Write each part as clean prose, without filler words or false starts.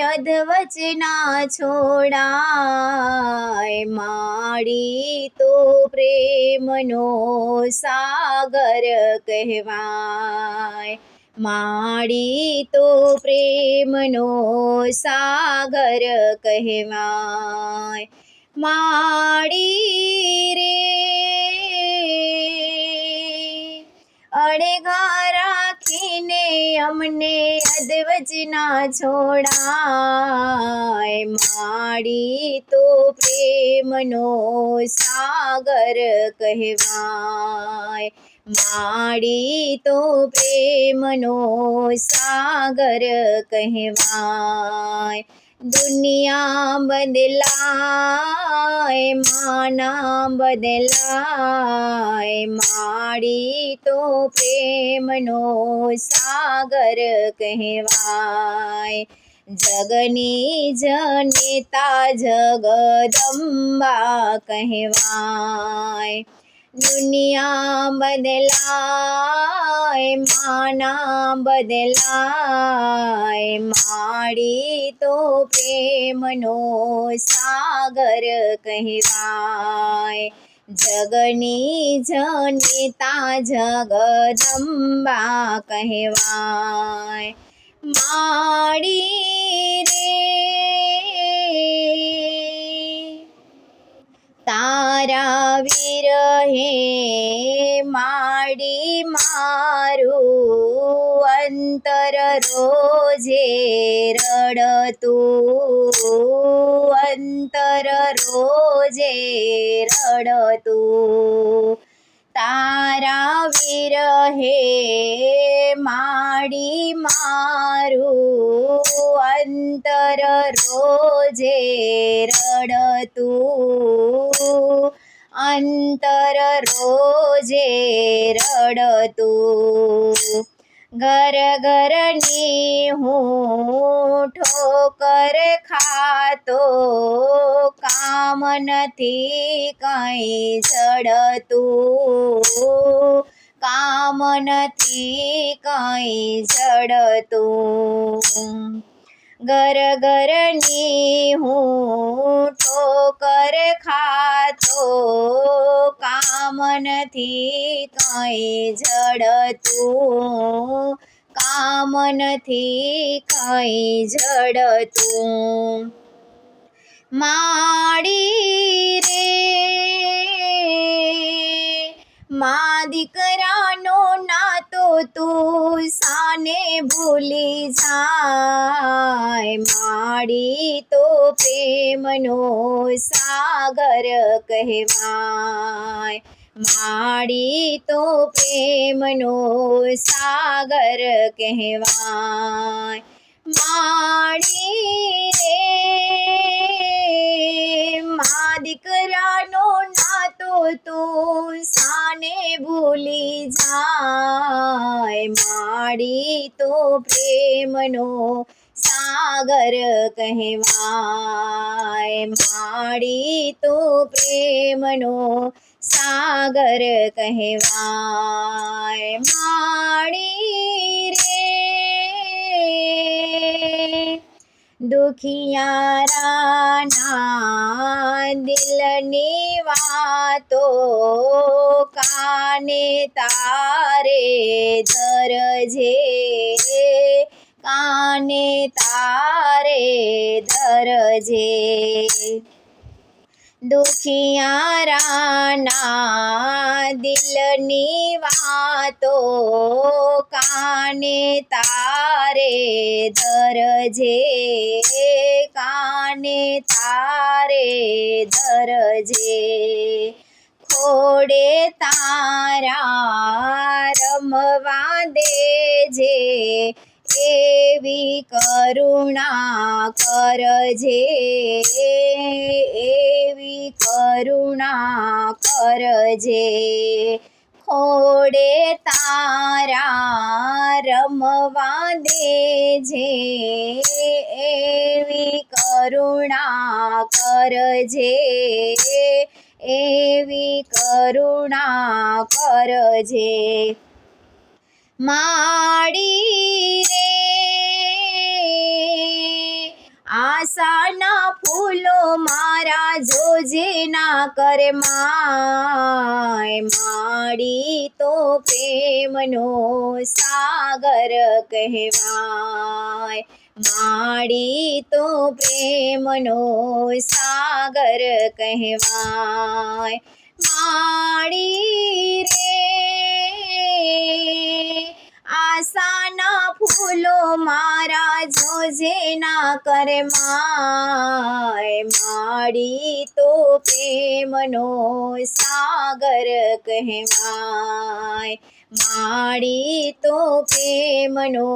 અધવચના છોડાય, માડી તો પ્રેમનો સાગર કહેવાય, માડી તો પ્રેમનો સાગર કહેવાય, માડી રે અડગા રાખીને અમને અધવચના છોડાય, માડી તો પ્રેમનો સાગર કહેવાય, માડી તો પ્રેમનો સાગર કહેવાય, દુનિયા બદલાય માના બદલાય, માડી તો પ્રેમનો સાગર કહેવાય, જગની જનેતા જગદંબા કહેવાય, દુનિયા બદલાય માના બદલાય, માડી તો પ્રેમનો સાગર કહેવાય, જગની જનેતા જગદંબા કહેવાય, માડી રે તારા વિરહે માડી મારું અંતર રોજે રડતું, અંતર રોજે રડતું, તારા વિરહે માડી મારું અંતર રોજે રડતું, અંતર રોજે રડતું, ઘર ઘરની હું ઠોકર ખાતો, કામ નથી કંઈ જડતું, કામ નથી કંઈ જડતું, ઘર ઘરની હું ઠોકર ખાતો, કામ નથી કંઈ જડતું, કામ નથી કંઈ જડતું, માડી રે મા દીકરાનો નાતો તું સાને ભૂલી જાય, માડી તો પ્રેમનો સાગર કહેવાય, માડી તો પ્રેમનો સાગર કહેવાય, માડી રે મા દીકરાનો નાતો તું સાને ભૂલી જાય, માડી તો પ્રેમનો સાગર કહેવાય, માડી તો પ્રેમનો સાગર કહેવાય, માડી રે દુખિયારાના દિલની વાતો કાને તારે ધરજે, કાને તારે ધરજે, દુખિયારાના દિલની વાતો કાને તારે ધરજે, કાને તારે ધરજે, ખોડે તારા રમવા દેજે, એવી કરુણા કરજે, એવી કરુણા કરજે, ખોડે તારા રમવા દેજે, એવી કરુણા કરજે, એવી કરુણા કરજે, માડી રે ભૂલો મારા જોજે ના કરે માય, માડી તો પ્રેમનો સાગર કહેવાય, માડી તો પ્રેમનો સાગર કહેવાય, માડી રે આશાના ફૂલો મારા જોજે ના કરે માય, માડી તો પ્રેમનો સાગર કહેવાય, માડી તો પ્રેમનો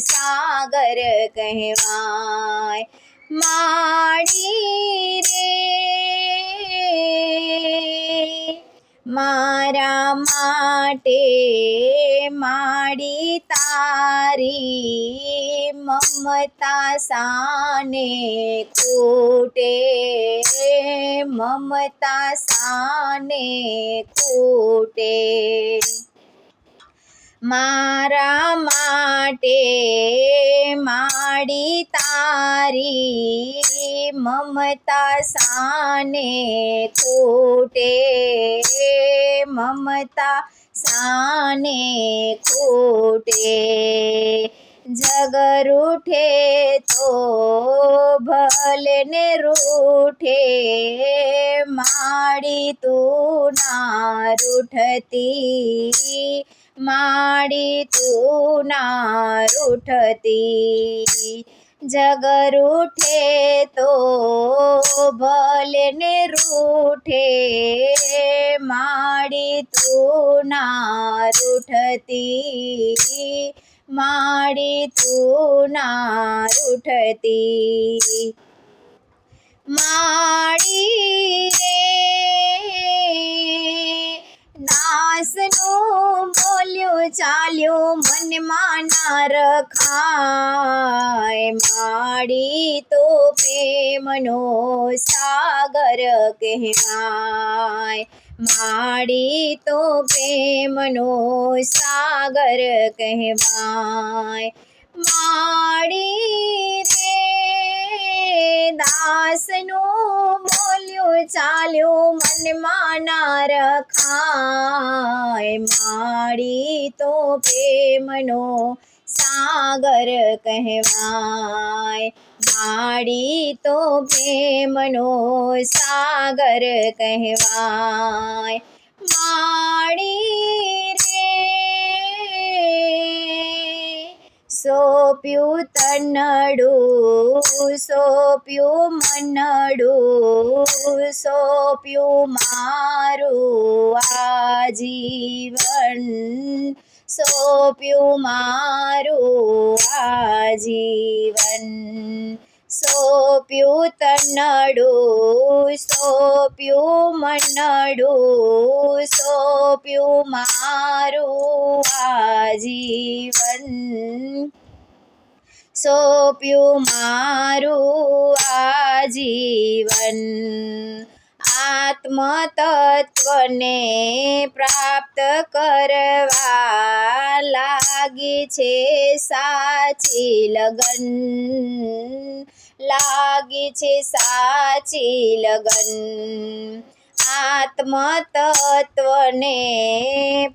સાગર કહેવાય, માડી રે મારા માટે માડી તારી મમતા સાને ખૂટે, મમતા સાને ખૂટે, મારા માટે માડી તારી મમતા સાને ખૂટે, મમતા સાને ખૂટે, જગ રૂઠે તો ભલે ને રૂઠે, માડી તું ના રૂઠતી, માડી તું ના રૂઠતી, જગ રૂઠે તો ભલે ને રૂઠે, માડી તું ના રૂઠતી, માડી તું ના રૂઠતી, માડી રે દાસનું બોલ્યું ચાલ્યું મનમાં ના રખાય, માડી તો પ્રેમનો સાગર કહેવાય, માડી તો પ્રેમનો સાગર કહેવાય, માડી રે દાસનું બોલ્યું ચાલ્યું મનમાં ના રખાય, માડી તો પ્રેમનો સાગર કહેવાય, માડી તો પ્રેમનો સાગર કહેવાય, માડી રે સોંપ્યું તનડું સોંપ્યું મનડું, સોંપ્યું મારું આજીવન, સોંપ્યું મારું આજીવન, સોંપ્યું તનડું સોંપ્યું મનડું, સોંપ્યું મારું આજીવન, સોંપ્યું મારું આજીવન, આત્મતત્વને પ્રાપ્ત કરવા લાગી છે સાચી લગન, લાગી છે સાચી લગન, આત્મતત્વને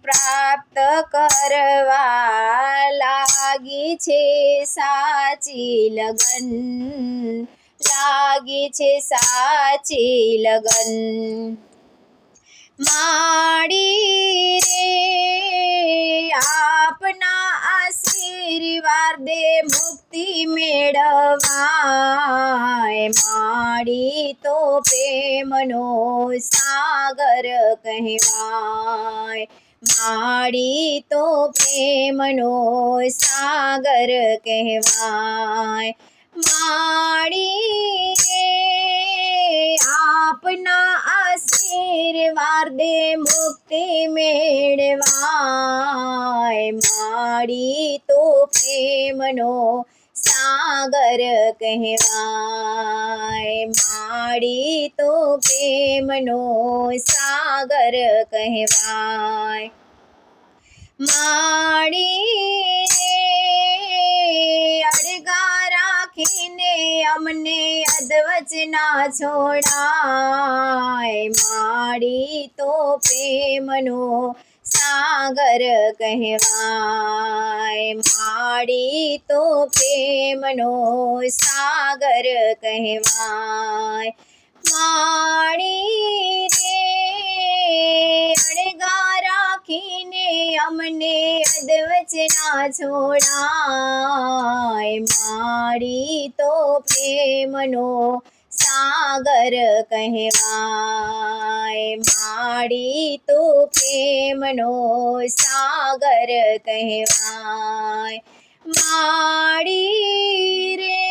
પ્રાપ્ત કરવા લાગી છે સાચી લગન, લાગી છે સાચી લગન, માડી રે આપના આશીર્વાદે મુક્તિ મેળવાય, માડી તો પ્રેમનો સાગર કહેવાય, માડી તો પ્રેમનો સાગર કહેવાય, માડી રે આપના આશીર્વાદે મુક્તિ મેળવાય, માડી તો પ્રેમનો સાગર કહેવાય, માડી તો પ્રેમનો સાગર કહેવાય, માડી અડગા રાખીને અમને અધવચના છોડાય, માડી તો પ્રેમનો સાગર કહેવાય, માડી તો પ્રેમનો સાગર કહેવાય. માડી રે અળગા રાખીને અમને અધવચના છોડાય, માડી તો પ્રેમનો સાગર કહેવાય, માડી તો પ્રેમનો સાગર કહેવાય. માડી રે